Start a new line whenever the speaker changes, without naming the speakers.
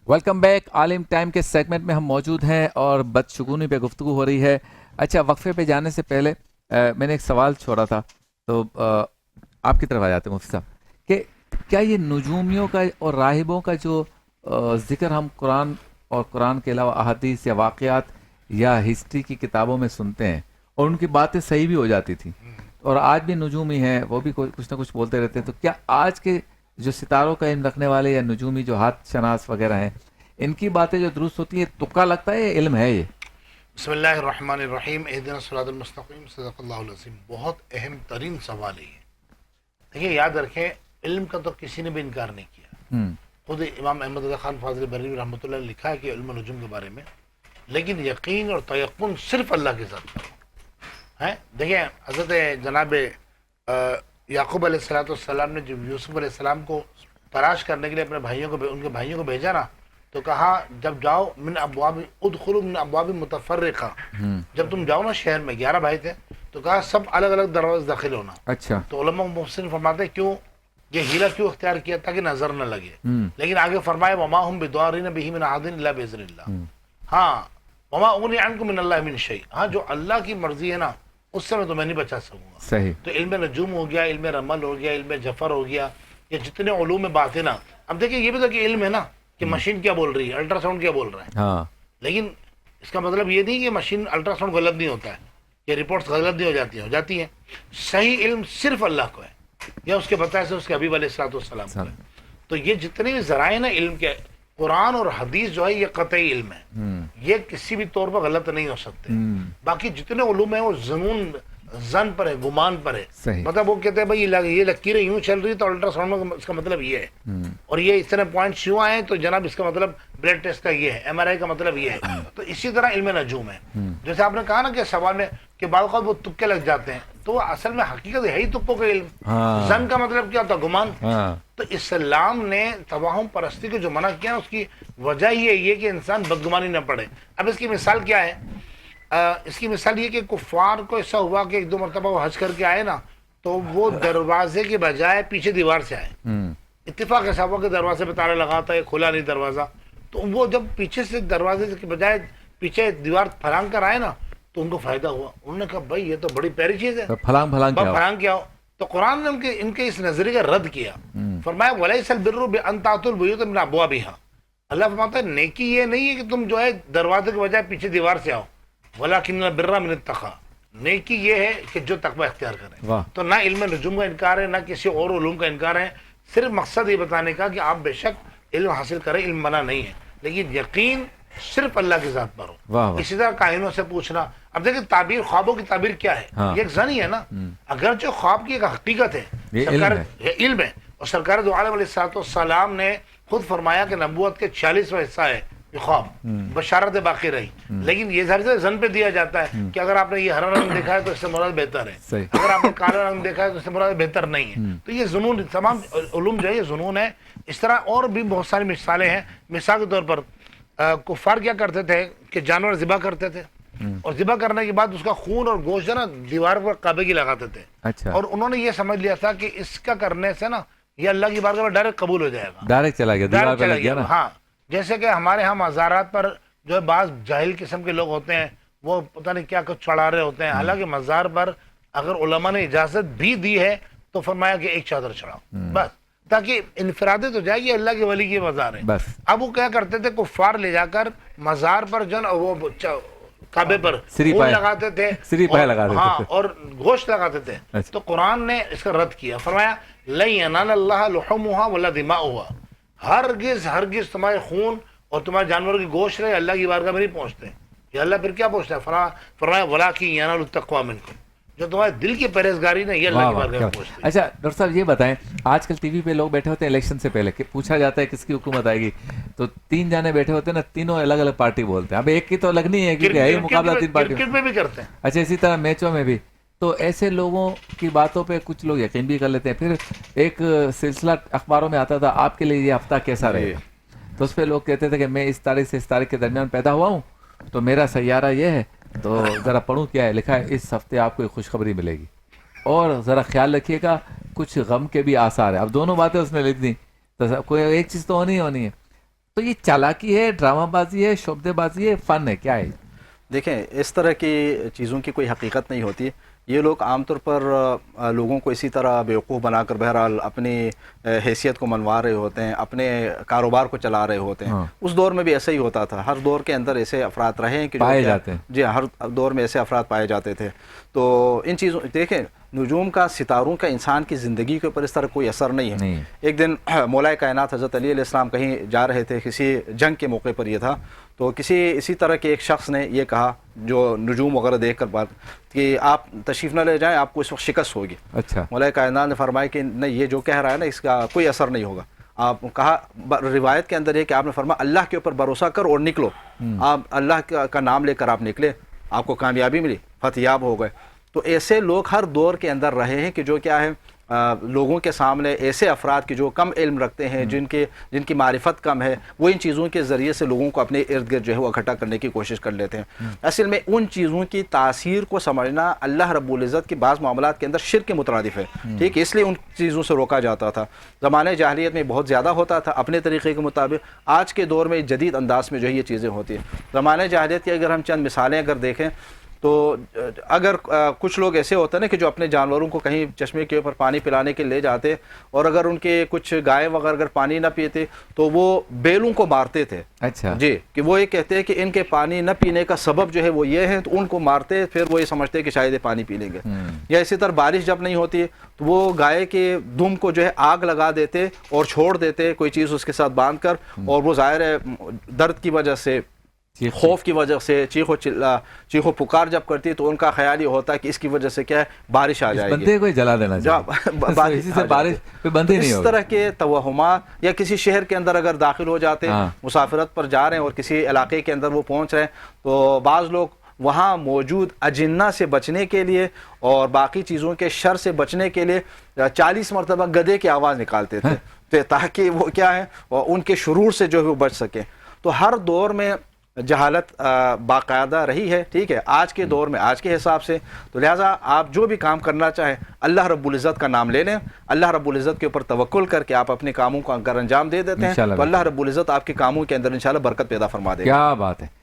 Welcome back. आलिम time के segment में हम मौजूद हैं और बदशगुनी पे गुफ्तगू हो रही है। अच्छा, वक्फे पे जाने से पहले मैंने एक सवाल छोड़ा था, तो आपकी तरफ आ जाते हैं मुफ्ती साहब कि क्या ये नजूमियों का और राहिबों का जो जिक्र हम कुरान और कुरान के अलावा अहादीस या वाक़यात या हिस्ट्री की किताबों में सुनते हैं और उनकी बातें सही भी हो जाती थी, और आज भी नजूमी हैं, वो भी कुछ ना कुछ बोलते रहते हैं, तो क्या आज के जो सितारों का इल्म रखने वाले या नजूमी जो हाथ शनास वगैरह हैं, इनकी बातें जो दुरुस्त होती है तुक्का लगता है या इल्म है ये?
बिस्मिल्लाहिर्रहमानिर्रहीम इहदिना सिरातल मुस्तकीम सदक़ल्लाहुल अज़ीम। बहुत अहम तरीन सवाल है ये। देखिए, याद रखें, इल्म का तो किसी ने भी इनकार नहीं किया। खुद इमाम अहमद रज़ा खान फाज़िल बरेलवी रहमतुल्लाह ने लिखा है कि इल्म नजूम के बारे में, लेकिन यकीन और तयक्कुन सिर्फ अल्लाह के साथ है। देखिए, हज़रत जनाब याकूब अलैहिस्सलाम ने जब यूसुफ अलैहिस्सलाम को तलाश करने के लिए उनके भाइयों को भेजा ना, तो कहा जब जाओ मिन अब्वाब उदखुलू मिन अब्वाब मुतफर्रिका, जब तुम जाओ ना शहर में, 11 भाई थे, तो कहा सब अलग अलग दरवाजे दाखिल होना।
अच्छा,
तो उलमा मुफस्सिरीन फरमाते हैं क्यों ये हीला क्यों इख्तियार किया, ताकि नजर न लगे। लेकिन आगे फरमाया वमा हुम बिद्वारिन बिही मिन अहदिन इल्ला बिइज़्निल्लाह। हाँ, वमा उगनी अन्कुम मिनल्लाहि मिन शै, हाँ जो अल्लाह की मर्जी है ना, उससे मैं तुम्हें नहीं बचा सकूंगा।
सही।
तो इल्म नजूम हो गया, इल्म रमल हो गया, इल्म जफर हो गया, ये जितने उलूम में बातें ना, अब देखिए ये भी तो कि इल्म है ना कि मशीन क्या बोल रही है, अल्ट्रासाउंड क्या बोल रहा है।
हाँ,
लेकिन इसका मतलब ये नहीं कि मशीन अल्ट्रासाउंड गलत नहीं होता है, ये रिपोर्ट्स गलत नहीं हो जाती हैं। सही इल्म सिर्फ अल्लाह को है, या उसके बताए से उसके हबीब अलैहिस्सलाम को है। तो ये जितने भी ज़राए ना इल्म के, कुरान और हदीस जो है ये कतई इल्म है, ये किसी भी तौर पर गलत नहीं हो सकते। बाकी जितने उलूम हैं वो ज़नून जन पर है, गुमान पर है। मतलब वो कहते हैं भाई ये लकीरें यूं चल रही तो अल्ट्रासाउंड में इसका मतलब ये है, और ये इस तरह पॉइंट्स यूं आए तो जनाब इसका मतलब ब्लड टेस्ट का ये है, एमआरआई का मतलब ये है। तो इसी तरह इल्म नजूम है। जैसे आपने कहा ना कि सवाल में कि बाल वो तुक्के लग जाते हैं, तो असल में हकीकत है ही तुक्कों का इल्म। जन का मतलब क्या होता है? गुमान। तो इस्लाम ने तवाहुम परस्ती को जो मना किया उसकी वजह ये कि इंसान बदगुमानी न पड़े। अब इसकी मिसाल क्या है? इसकी मिसाल ये कि कुफार को ऐसा हुआ कि एक दो मरतबा वो हज करके आए ना, तो वो दरवाजे के बजाय पीछे दीवार से आए। इत्तेफाक ऐसा हुआ कि दरवाजे पे ताला लगा था, खुला नहीं दरवाजा, तो वो जब पीछे से दरवाजे के बजाय पीछे दीवार फलांग कर आए ना, तो उनको फायदा हुआ। उन्होंने कहा भाई ये तो बड़ी प्यारी चीज है, फलांग क्या हो। तो कुरान ने इनके इस नजरिए का रद्द किया। फरमाया वलैसल बिर्रु बिअन तातुल बुयूत मिन अब्वाबिहा। अल्लाह फरमाता है नेकी ये नहीं है कि तुम जो है दरवाजे के बजाय पीछे दीवार से आओ, वलाकिन्नल बिर्रा मिनत तक़वा, नेकी ये है कि जो तकवा इख्तियार करे। तो ना इल्म नजूम का इनकार है, ना किसी और उलूम का इनकार है। सिर्फ मकसद ये बताने का कि आप बेशक इल्म हासिल करें, इल्म मना नहीं है, लेकिन यकीन सिर्फ अल्लाह की जात पर हो। इसी तरह काहिनों से पूछना। अब देखिए ताबीर, ख्वाबों की ताबीर क्या है? ये एक ज़नी है ना। अगर जो ख्वाब की एक हकीकत है, इल्म है, और सरकार दो आलम अलैहिस्सलाम ने खुद फरमाया कि नबूवत के 46वां हिस्सा है ख्वाब, बशारत बाकी रही। लेकिन ये जन पे दिया जाता है कि अगर आपने ये हरा रंग देखा है तो इससे मुराद बेहतर है, अगर आपने काला रंग देखा है तो इससे मुराद बेहतर नहीं है। तो ये जुनून, तमाम उलूम जो है ये जुनून है। इस तरह और भी बहुत सारी मिसालें हैं। मिसाल के तौर पर कुफार क्या करते थे कि जानवर ज़िबा करते थे, और ज़िबा करने के बाद उसका खून और गोश्त ना दीवार पर काबे की लगाते थे। अच्छा। और उन्होंने ये समझ लिया था कि इसका करने से ना ये अल्लाह की बारगाह में डायरेक्ट कबूल हो जाएगा,
डायरेक्ट चला गया।
हाँ, जैसे कि हमारे यहाँ मज़ारात पर जो है बाज़ जाहिल किस्म के लोग होते हैं, वो पता नहीं क्या कुछ चढ़ा रहे होते हैं। हालांकि मज़ार पर अगर उलमा ने इजाज़त भी दी है तो फरमाया कि एक चादर चढ़ाओ बस, ताकि इनफरादे तो जाएगी, अल्लाह के वली की मज़ार है बस। अब वो क्या करते थे, कुफार ले जाकर मज़ार पर जो वो काबे पर लगाते थे, हाँ, और गोश्त लगाते थे। अच्छा। तो कुरान ने इसका रद्द किया, फरमाया लन यनाल अल्लाह लुहुमुहा वला दिमाउहा, हरगिज तुम्हारे खून और तुम्हारे जानवर की गोश्त रहे अल्लाह की बारगाह में नहीं पहुंचते। ये अल्लाह फिर क्या पहुंचता है? फरमाया वलाकिन यनालु तक़वा मिनकुम, जो तुम्हारे दिल की परहेजगारी नहीं, ये अल्लाह की बारगाह में पहुंचती है।
अच्छा डॉक्टर साहब ये बताएं, आजकल टीवी पे लोग बैठे होते हैं इलेक्शन से पहले कि पूछा जाता है किसकी हुकूमत आएगी, तो 3 जाने बैठे होते हैं ना, तीनों अलग अलग पार्टी बोलते हैं। अब एक की तो लगनी है क्योंकि है ही मुकाबला 3 पार्टी।
क्रिकेट में भी करते हैं।
अच्छा, इसी तरह मैचों में भी। तो ऐसे लोगों की बातों पे कुछ लोग यकीन भी कर लेते हैं। फिर एक सिलसिला अखबारों में आता था, आपके लिए ये हफ्ता कैसा रहेगा, तो उस पर लोग कहते थे कि मैं इस तारीख से इस तारीख के दरमियान पैदा हुआ हूँ, तो मेरा सैयारा ये है, तो ज़रा पढ़ूँ क्या है। लिखा है इस हफ्ते आपको एक खुशखबरी मिलेगी, और ज़रा ख्याल रखिएगा कुछ गम के भी आसार है। अब दोनों बातें उसने लिख दी, तो कोई एक चीज़ तो होनी है। तो ये चालाकी है, ड्रामाबाजी है, शोबदेबाजी है, फन है, क्या है?
देखें, इस तरह की चीज़ों की कोई हकीकत नहीं होती। ये लोग आमतौर पर लोगों को इसी तरह बेवकूफ़ बनाकर बहरहाल अपनी हैसियत को मनवा रहे होते हैं, अपने कारोबार को चला रहे होते हैं।
हाँ।
उस दौर में भी ऐसा ही होता था, हर दौर के अंदर ऐसे अफराद रहे हैं कि
पाए जाते हैं।
जी, हर दौर में ऐसे अफराद पाए जाते थे। तो इन चीज़ों, देखें, नजूम का, सितारों का इंसान की ज़िंदगी के ऊपर इस तरह कोई असर नहीं है।
नहीं।
एक दिन मौलाए कायनात हज़रत अली अलैहिस्सलाम कहीं जा रहे थे, किसी जंग के मौके पर ये था, तो किसी इसी तरह के एक शख्स ने ये कहा, जो नजूम वगैरह देख कर बात, कि आप तशरीफ़ न ले जाएं, आपको इस वक्त शिकस्त होगी।
अच्छा।
मौलाए कायनात ने फरमाया कि नहीं, ये जो कह रहा है ना, इसका कोई असर नहीं होगा। आप कहा, रिवायत के अंदर है कि आपने फरमाया अल्लाह के ऊपर भरोसा कर और निकलो। आप अल्लाह का नाम लेकर आप निकले, आपको कामयाबी मिली, फतयाब हो गए। तो ऐसे लोग हर दौर के अंदर रहे हैं कि जो क्या है, लोगों के सामने ऐसे अफराद की जो कम इल्म रखते हैं, जिनकी मारिफत कम है, वो इन चीज़ों के ज़रिए से लोगों को अपने इर्द गिर्द जो है वो इकट्ठा करने की कोशिश कर लेते हैं। असल में उन चीज़ों की तासीर को समझना अल्लाह रब्बुल इज़्ज़त की बाज़ मामलात के अंदर शिर्क के मुतरादिफ है, ठीक है, इसलिए उन चीज़ों से रोका जाता था। ज़माने जाहिलियत में बहुत ज़्यादा होता था अपने तरीक़े के मुताबिक। आज के दौर में जदीद अंदाज में जो है ये चीज़ें होती हैं। ज़माने जाहिलियत की अगर हम चंद मिसालें अगर देखें, तो अगर कुछ लोग ऐसे होते हैं ना कि जो अपने जानवरों को कहीं चश्मे के ऊपर पानी पिलाने के ले जाते, और अगर उनके कुछ गाय वगैरह अगर पानी ना पीते तो वो बैलों को मारते थे।
अच्छा
जी, कि वो ये कहते हैं कि इनके पानी न पीने का सबब जो है वो ये है, तो उनको मारते, फिर वो ये समझते हैं कि शायद ये पानी पी लेंगे। या इसी तरह बारिश जब नहीं होती तो वो गाय के दुम को जो है आग लगा देते और छोड़ देते कोई चीज़ उसके साथ बांध कर, और वो ज़ाहिर है दर्द की वजह से, खौफ की वजह से चीखो पुकार जब करती है, तो उनका ख्याल ये होता है कि इसकी वजह से क्या है, बारिश आ जाएगी,
बंदे को ही जला देना चाहिए।
बारिश
इसी से बारिश कोई बंद ही नहीं
इस
होगा।
तरह के तवहुमात, या किसी शहर के अंदर अगर दाखिल हो जाते हैं, मुसाफिरत पर जा रहे हैं और किसी इलाके के अंदर वो पहुंच रहे हैं, तो बाज़ लोग वहाँ मौजूद अजिन्ना से बचने के लिए और बाकी चीज़ों के शर से बचने के लिए 40 मरतबा गधे की आवाज़ निकालते थे, ताकि वो क्या है, उनके शुरूर से जो है वो बच सके। तो हर दौर में जहालत बाकायदा रही है, ठीक है, आज के दौर में, आज के हिसाब से। तो लिहाजा आप जो भी काम करना चाहें, अल्लाह रब्बुल इज़्ज़त का नाम ले लें, अल्लाह रब्बुल इज़्ज़त के ऊपर तवक्कुल करके आप अपने कामों को अगर अंजाम दे देते हैं, तो अल्लाह रब्बुल इज़्ज़त आपके कामों के अंदर इंशाल्लाह बरकत पैदा फरमा देगा।
क्या बात है।